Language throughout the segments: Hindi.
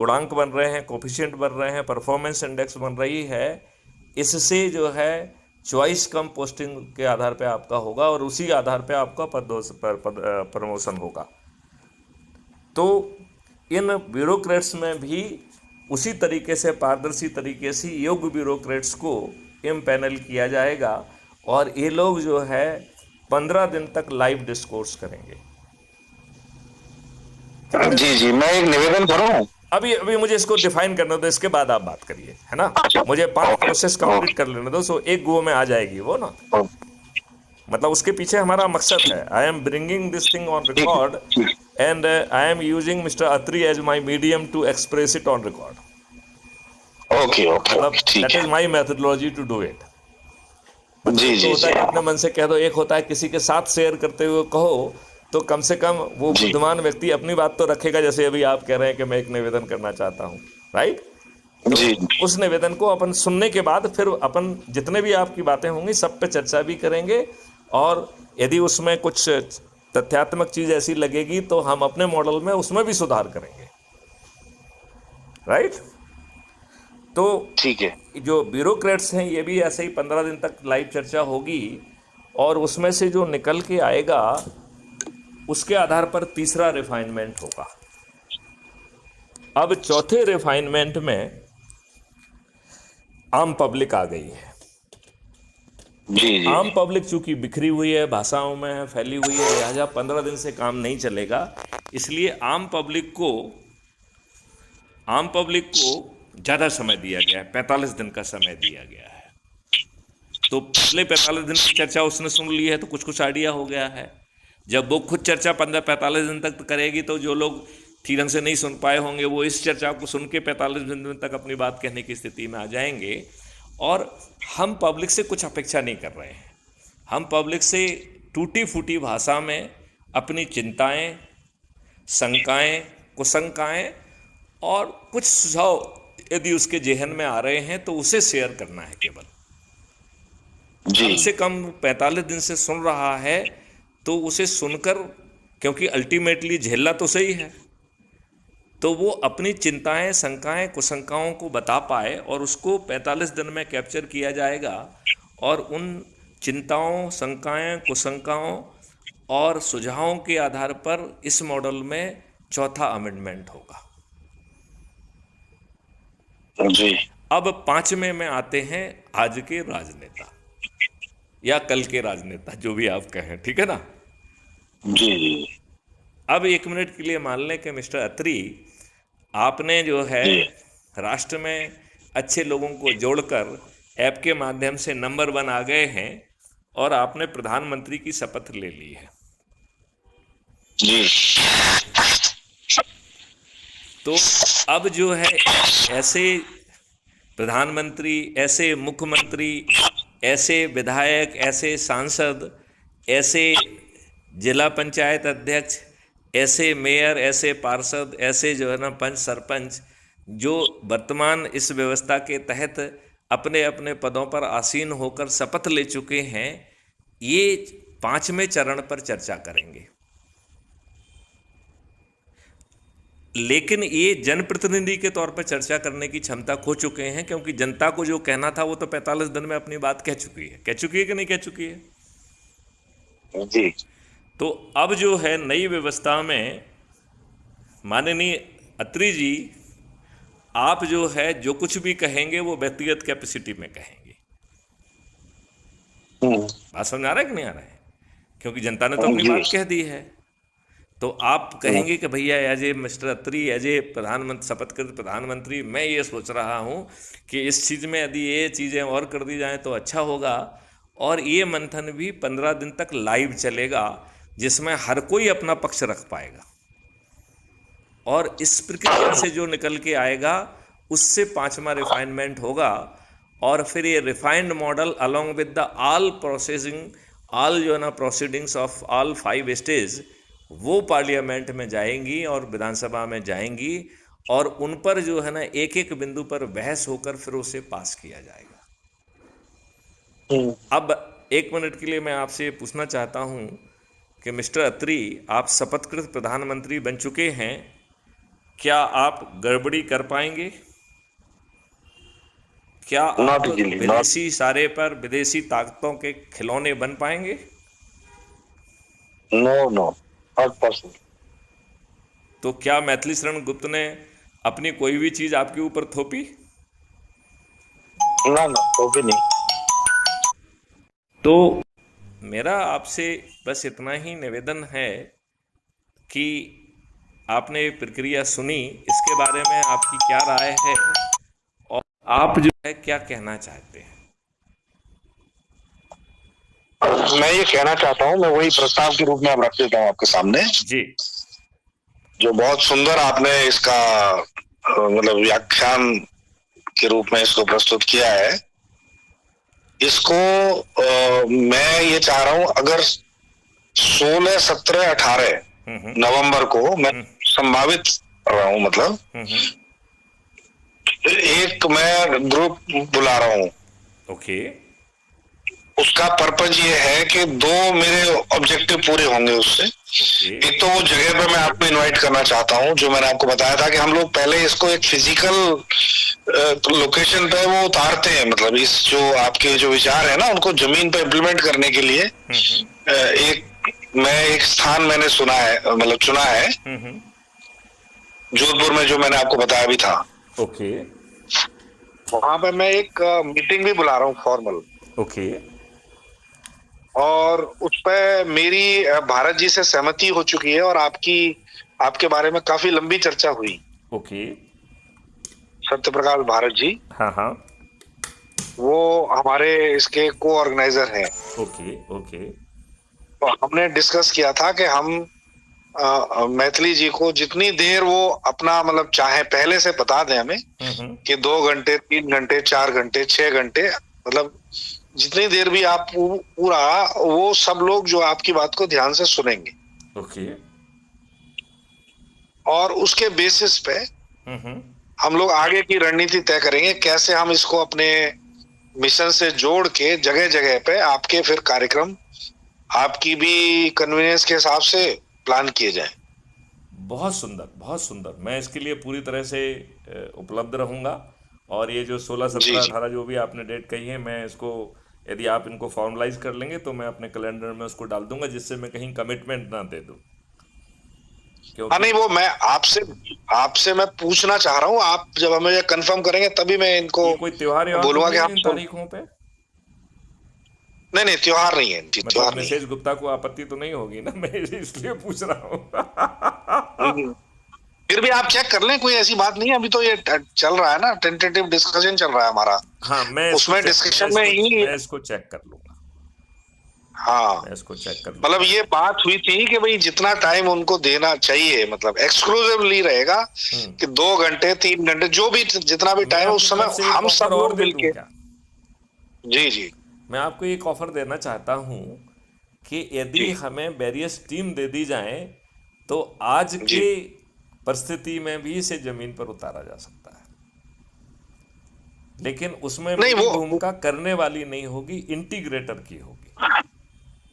गुणांक बन रहे हैं, कोफिशिएंट बन रहे हैं, परफॉर्मेंस इंडेक्स बन रही है, इससे जो है चॉइस कम पोस्टिंग के आधार पे आपका होगा और उसी आधार पे आपका प्रमोशन होगा। तो इन ब्यूरोक्रेट्स में भी उसी तरीके से, पारदर्शी तरीके से योग्य ब्यूरोक्रेट्स को इम्पैनल किया जाएगा और ये लोग जो है 15 दिन तक लाइव डिस्कोर्स करेंगे। जी जी, मैं एक निवेदन करूं। अभी अभी मुझे इसको डिफाइन करने दो, इसके बाद आप बात करिए, है ना। मुझे 5 ओके प्रोसेस कंप्लीट ओके कर लेने दो, सो एक गो में आ जाएगी वो ना। मतलब उसके पीछे हमारा मकसद है, I am bringing this thing on ठीक रिकॉर्ड ठीक। And I am using mister Atri as my medium to express it on record. Okay okay मतलब ओके, ठीक दैट इज है। My methodology to do it. मतलब जी एक तो जी होता जी है कि अपने मन से कह दो, एक होता है किसी के साथ शेयर करते हुए कहो, तो कम से कम वो जी बुद्धिमान व्यक्ति अपनी बात तो रखेगा। जैसे अभी आप कह रहे हैं कि मैं एक निवेदन करना चाहता हूँ, राइट। तो जी उस निवेदन को अपन सुनने के बाद फिर अपन जितने भी आपकी बातें होंगी सब पे चर्चा भी करेंगे, और यदि उसमें कुछ तथ्यात्मक चीज ऐसी लगेगी तो हम अपने मॉडल में उसमें भी सुधार करेंगे, राइट। तो ठीक है। जो ब्यूरोक्रेट्स हैं ये भी ऐसे ही 15 दिन तक लाइव चर्चा होगी, और उसमें से जो निकल के आएगा उसके आधार पर तीसरा रिफाइनमेंट होगा। अब चौथे रिफाइनमेंट में आम पब्लिक आ गई है। तो जी जी आम पब्लिक चूंकि बिखरी हुई है, भाषाओं में है, फैली हुई है, लिहाजा 15 दिन से काम नहीं चलेगा। इसलिए आम पब्लिक को ज़्यादा समय दिया गया है, 45 दिन का समय दिया गया है। तो पिछले 45 दिन की चर्चा उसने सुन ली है तो कुछ कुछ आइडिया हो गया है। जब वो खुद चर्चा 15-45 दिन तक करेगी तो जो लोग ठीक ढंग से नहीं सुन पाए होंगे वो इस चर्चा को सुन के 45 दिन तक अपनी बात कहने की स्थिति में आ जाएंगे। और हम पब्लिक से कुछ अपेक्षा नहीं कर रहे हैं। हम पब्लिक से टूटी फूटी भाषा में अपनी चिंताएं, शंकाएं, कुशंकाएं और कुछ सुझाव यदि उसके जेहन में आ रहे हैं तो उसे शेयर करना है केवल। जी कम से कम 45 दिन से सुन रहा है तो उसे सुनकर, क्योंकि अल्टीमेटली झेलना तो सही है, तो वो अपनी चिंताएं, शंकाएं, कुशंकाओं को बता पाए और उसको 45 दिन में कैप्चर किया जाएगा। और उन चिंताओं, शंकाएं, कुशंकाओं और सुझावों के आधार पर इस मॉडल में चौथा अमेंडमेंट होगा। जी अब पांचवें में आते हैं आज के राजनेता या कल के राजनेता, जो भी आप कहें, ठीक है ना। जी जी अब 1 मिनट के लिए मान लें कि मिस्टर अत्री, आपने जो है जी राष्ट्र में अच्छे लोगों को जोड़कर ऐप के माध्यम से नंबर 1 आ गए हैं और आपने प्रधानमंत्री की शपथ ले ली है। जी तो अब जो है ऐसे प्रधानमंत्री, ऐसे मुख्यमंत्री, ऐसे विधायक, ऐसे सांसद, ऐसे जिला पंचायत अध्यक्ष, ऐसे मेयर, ऐसे पार्षद, ऐसे जो है ना पंच सरपंच, जो वर्तमान इस व्यवस्था के तहत अपने अपने पदों पर आसीन होकर शपथ ले चुके हैं, ये 5वें चरण पर चर्चा करेंगे। लेकिन ये जनप्रतिनिधि के तौर पर चर्चा करने की क्षमता खो चुके हैं, क्योंकि जनता को जो कहना था वो तो 45 दिन में अपनी बात कह चुकी है। कह चुकी है कि नहीं कह चुकी है? जी तो अब जो है नई व्यवस्था में माननीय अत्री जी, आप जो है जो कुछ भी कहेंगे वो व्यक्तिगत कैपेसिटी में कहेंगे। बात समझ आ रहा है कि नहीं आ रहा है? क्योंकि जनता ने तो अपनी जी बात कह दी है। तो आप कहेंगे कि भैया as a mister Atri, as a प्रधानमंत्री, शपथकृत प्रधानमंत्री, मैं ये सोच रहा हूँ कि इस चीज़ में यदि ये चीज़ें और कर दी जाएं तो अच्छा होगा। और ये मंथन भी 15 दिन तक लाइव चलेगा, जिसमें हर कोई अपना पक्ष रख पाएगा। और इस प्रक्रिया से जो निकल के आएगा उससे 5वां रिफाइनमेंट होगा। और फिर ये refined model along with the all processing, all जो है ना प्रोसीडिंग्स ऑफ ऑल 5 स्टेज, वो पार्लियामेंट में जाएंगी और विधानसभा में जाएंगी, और उन पर जो है ना एक एक बिंदु पर बहस होकर फिर उसे पास किया जाएगा। अब 1 मिनट के लिए मैं आपसे ये पूछना चाहता हूँ कि मिस्टर अत्री, आप शपथकृत प्रधानमंत्री बन चुके हैं, क्या आप गड़बड़ी कर पाएंगे? क्या आप नॉट इजीली, नॉट। विदेशी इशारे पर विदेशी ताकतों के खिलौने बन पाएंगे? No no, not possible. तो क्या मैथिली शरण गुप्त ने अपनी कोई भी चीज आपके ऊपर थोपी? ना ना, वो भी नहीं। तो मेरा आपसे बस इतना ही निवेदन है कि आपने ये प्रक्रिया सुनी, इसके बारे में आपकी क्या राय है और आप जो है क्या कहना चाहते हैं? मैं ये कहना चाहता हूँ, मैं वही प्रस्ताव के रूप में अब रख देता हूँ आपके सामने, जी। जो बहुत सुंदर आपने इसका मतलब व्याख्यान के रूप में इसको प्रस्तुत किया है। इसको मैं ये चाह रहा हूँ, अगर 16, 17, 18 नवंबर को मैं संभावित कर रहा हूँ, मतलब एक मैं ग्रुप बुला रहा हूँ। ओके। उसका पर्पज ये है कि दो मेरे ऑब्जेक्टिव पूरे होंगे उससे। ओके। एक तो वो जगह पे मैं आपको इनवाइट करना चाहता हूँ, जो मैंने आपको बताया था कि हम लोग पहले इसको एक फिजिकल लोकेशन पे वो उतारते हैं, मतलब इस जो आपके जो विचार है ना, उनको जमीन पे इम्प्लीमेंट करने के लिए एक स्थान मैंने सुना है, मतलब चुना है, जोधपुर में, जो मैंने आपको बताया भी था। ओके। वहां पे मैं एक मीटिंग भी बुला रहा हूँ, फॉर्मल। ओके। और उस पे मेरी भारत जी से सहमति हो चुकी है, और आपके बारे में काफी लंबी चर्चा हुई। ओके। सत्य प्रकाश भारत जी, हाँ हाँ। वो हमारे इसके को ऑर्गेनाइजर हैं। ओके। ओके। तो हमने डिस्कस किया था कि हम मैथिली जी को जितनी देर वो अपना मतलब चाहे पहले से बता दें हमें कि 2 घंटे, 3 घंटे, 4 घंटे, 6 घंटे, मतलब जितनी देर भी आप पूरा, वो सब लोग जो आपकी बात को ध्यान से सुनेंगे। ओके। और उसके बेसिस पे हम लोग आगे की रणनीति तय करेंगे, कैसे हम इसको अपने मिशन से जोड़ के जगह जगह पे आपके फिर कार्यक्रम आपकी भी कन्वीनियंस के हिसाब से प्लान किए जाए। बहुत सुंदर, बहुत सुंदर। मैं इसके लिए पूरी तरह से उपलब्ध रहूंगा। और ये जो 16, जी 17, जी 18 जो भी आपने डेट कही है, मैं इसको, यदि आप इनको फॉर्मलाइज कर लेंगे तो मैं अपने कैलेंडर में उसको डाल दूंगा, जिससे मैं कहीं कमिटमेंट ना दे दूं, हाँ, क्योंकि नहीं, वो मैं आपसे आपसे मैं पूछना चाह रहा हूँ। आप जब हमें ये कंफर्म करेंगे तभी मैं इनको ये कोई त्योहार यार तो बोलूंगा कि नहीं हम है इन सुन। तारीखों पे? नहीं नहीं, त्योहार नहीं है जी, मतलब त्योहार नहीं मिसेज गुप्ता को आपत्ति तो नहीं होगी ना? मैं इसलिए पूछ रहा है। हूँ। फिर भी आप चेक कर लें, कोई ऐसी बात नहीं है। अभी तो ये चल रहा है ना, टेंटेटिव डिस्कशन चल रहा है हमारा, हाँ, उसमें डिस्कशन में ही। मैं इसको चेक कर लूंगा। हाँ, मैं इसको चेक कर मतलब लूंगा। ये बात हुई थी कि भाई जितना टाइम उनको देना चाहिए, मतलब एक्सक्लूसिवली रहेगा कि 2 घंटे, 3 घंटे, जो भी जितना भी मैं टाइम है, अपनी उस तरफ समय से एक हम ऑफर सब और लोग दे दूं मिलके। क्या? जी जी मैं आपको एक ऑफर देना चाहता हूं कि यदि जी हमें वेरियस टीम दे दी जाए तो आज जी। के परिस्थिति में भी इसे जमीन पर उतारा जा सकता है, लेकिन उसमें नहीं, मेरी वो भूमिका करने वाली नहीं होगी, इंटीग्रेटर की होगी।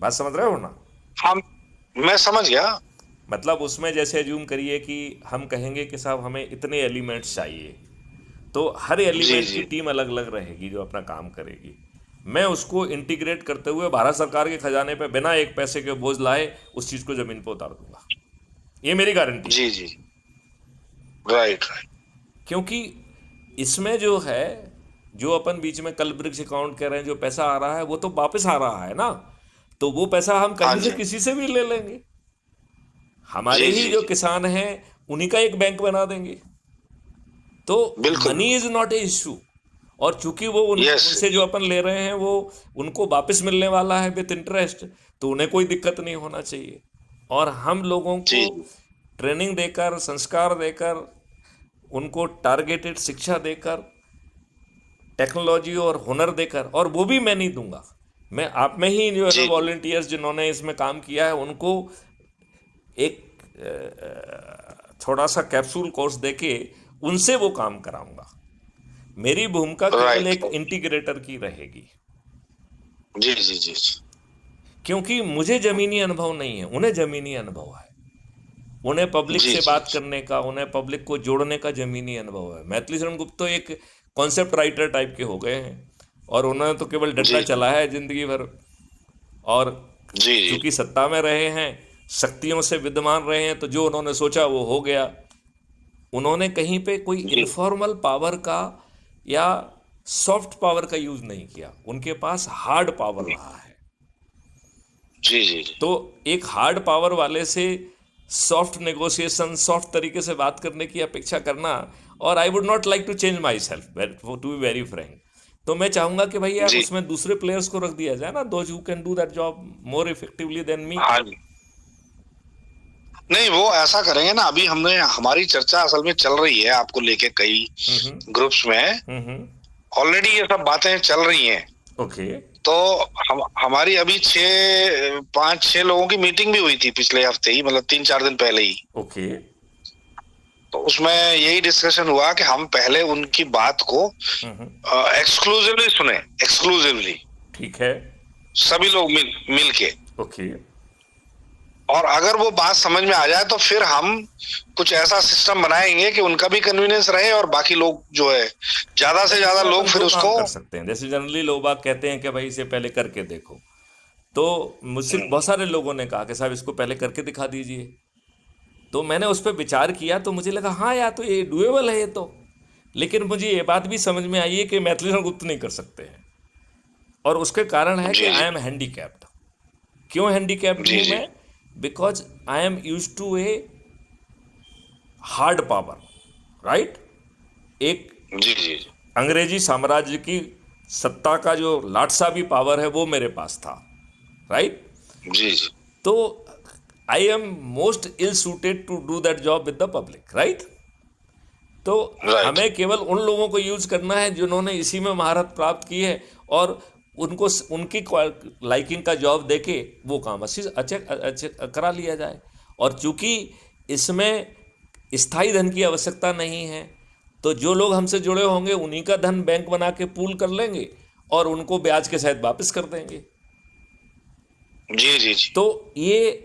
बात समझ रहे हो ना? हम मैं समझ गया। मतलब उसमें जैसे अज्यूम करिए कि हम कहेंगे कि साहब हमें इतने एलिमेंट्स चाहिए, तो हर जी एलिमेंट की जी टीम अलग अलग रहेगी जो अपना काम करेगी। मैं उसको इंटीग्रेट करते हुए भारत सरकार के खजाने पे बिना एक पैसे के बोझ लाए उस चीज़ को ज़मीन पर उतार दूंगा। ये मेरी गारंटी है। जी जी। Right right. क्योंकि इसमें जो है, जो अपन बीच में कल वृक्ष अकाउंट कह रहे हैं, जो पैसा आ रहा है वो तो वापस आ रहा है ना। तो वो पैसा हम हाँ कहीं से जी। किसी से भी ले लेंगे। हमारे जी ही जी जो जी। किसान हैं उन्हीं का एक बैंक बना देंगे। तो बिल्कुल मनी बिल्कुल। Is not a issue. और चूंकि वो यस। उनसे जो अपन ले रहे हैं वो उनको वापस मिलने वाला है विथ इंटरेस्ट, तो उन्हें कोई दिक्कत नहीं होना चाहिए। और हम लोगों जी को जी ट्रेनिंग देकर, संस्कार देकर, उनको टारगेटेड शिक्षा देकर, टेक्नोलॉजी और हुनर देकर, और वो भी मैं नहीं दूंगा, मैं आप में ही जो है जी जी। वॉलंटियर्स जिन्होंने इसमें काम किया है उनको एक थोड़ा सा कैप्सूल कोर्स देके उनसे वो काम कराऊंगा। मेरी भूमिका केवल राइट। एक इंटीग्रेटर की रहेगी, जी जी जी। क्योंकि मुझे जमीनी अनुभव नहीं है, उन्हें जमीनी अनुभव है। उन्हें पब्लिक जी से जी बात करने का, उन्हें पब्लिक को जोड़ने का जमीनी अनुभव है। मैथिली शरण गुप्त तो एक कॉन्सेप्ट राइटर टाइप के हो गए हैं, और उन्होंने तो केवल डंडा जी चला है जिंदगी भर। और जी जी चूंकि सत्ता में रहे हैं, शक्तियों से विद्यमान रहे हैं, तो जो उन्होंने सोचा वो हो गया। उन्होंने कहीं पे कोई जी इनफॉर्मल पावर का या सॉफ्ट पावर का यूज नहीं किया, उनके पास हार्ड पावर रहा है। जी जी जी तो एक हार्ड पावर वाले से सॉफ्ट नेगोशिएशन, सॉफ्ट तरीके से बात करने की अपेक्षा करना, और I would not like to change myself, to be very frank. तो मैं चाहूंगा कि भाई यार जी। उसमें दूसरे प्लेयर्स को रख दिया जाए ना, those who can do that job more effectively than me. हाँ जी। नहीं, वो ऐसा करेंगे ना, अभी हमने हमारी चर्चा असल में चल रही है आपको लेके कई हम्म ग्रुप्स में, हम्म। ऑलरेडी ये सब बातें चल रही हैं। ओके। तो हमारी अभी 5-6 लोगों की मीटिंग भी हुई थी पिछले हफ्ते ही, मतलब 3-4 दिन पहले ही। ओके। तो उसमें यही डिस्कशन हुआ कि हम पहले उनकी बात को एक्सक्लूसिवली सुने, एक्सक्लूसिवली ठीक है। सभी लोग मिल के। ओके। और अगर वो बात समझ में आ जाए तो फिर हम कुछ ऐसा सिस्टम बनाएंगे कि उनका भी कन्वीनियंस रहे और बाकी लोग जो है, ज्यादा से ज्यादा लोग फिर दो काम उसको। कर सकते हैं, जैसे जनरली लोग बात कहते हैं कि भाई इसे पहले करके देखो। तो मुझसे बहुत सारे लोगों ने कहा कि साहब इसको पहले करके दिखा दीजिए। तो मैंने उस पर विचार किया, तो मुझे लगा हाँ यार, तो ये डुएबल है ये तो। लेकिन मुझे ये बात भी समझ में आई है कि मैथिली शरण गुप्त नहीं कर सकते हैं, और उसके कारण है कि जी आई जी एम हैंडीकैप्ड। क्यों हैंडीकैप्ड जी हूँ जी मैं? Because I am use to a hard power, right. एक जी जी अंग्रेजी साम्राज्य की सत्ता का जो लाटसाबी पावर है वो मेरे पास था, राइट। जी जी तो I am most ill suited to do that job with the public, right. तो राइट। हमें केवल उन लोगों को यूज करना है जिन्होंने इसी में महारत प्राप्त की है, और उनको उनकी लाइकिंग का जॉब देके वो काम अच्छे करा लिया जाए। और चूंकि इसमें स्थायी धन की आवश्यकता नहीं है, तो जो लोग हमसे जुड़े होंगे उन्हीं का धन बैंक बना के पूल कर लेंगे और उनको ब्याज के सहित वापस कर देंगे। जी जी जी तो ये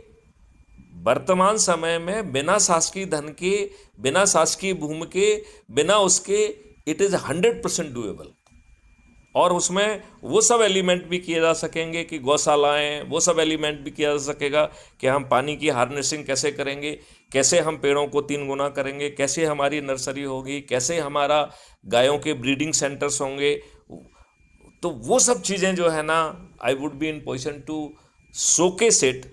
वर्तमान समय में बिना शासकीय धन के, बिना शासकीय भूमि के, बिना उसके, इट इज 100% डूएबल। और उसमें वो सब एलिमेंट भी किए जा सकेंगे कि गौशालाएं, वो सब एलिमेंट भी किया जा सकेगा कि हम पानी की हार्नेसिंग कैसे करेंगे, कैसे हम पेड़ों को 3 गुना करेंगे, कैसे हमारी नर्सरी होगी, कैसे हमारा गायों के ब्रीडिंग सेंटर्स होंगे। तो वो सब चीज़ें जो है ना, I would be in position to showcase it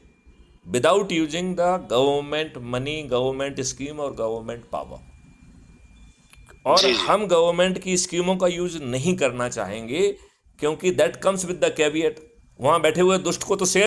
without using the government money, government scheme और गवर्नमेंट पावर। और जी जी हम गवर्नमेंट की स्कीमों का यूज नहीं करना चाहेंगे, क्योंकि that comes with the caveat. वहाँ बैठे हुए दुष्ट को तो शेयर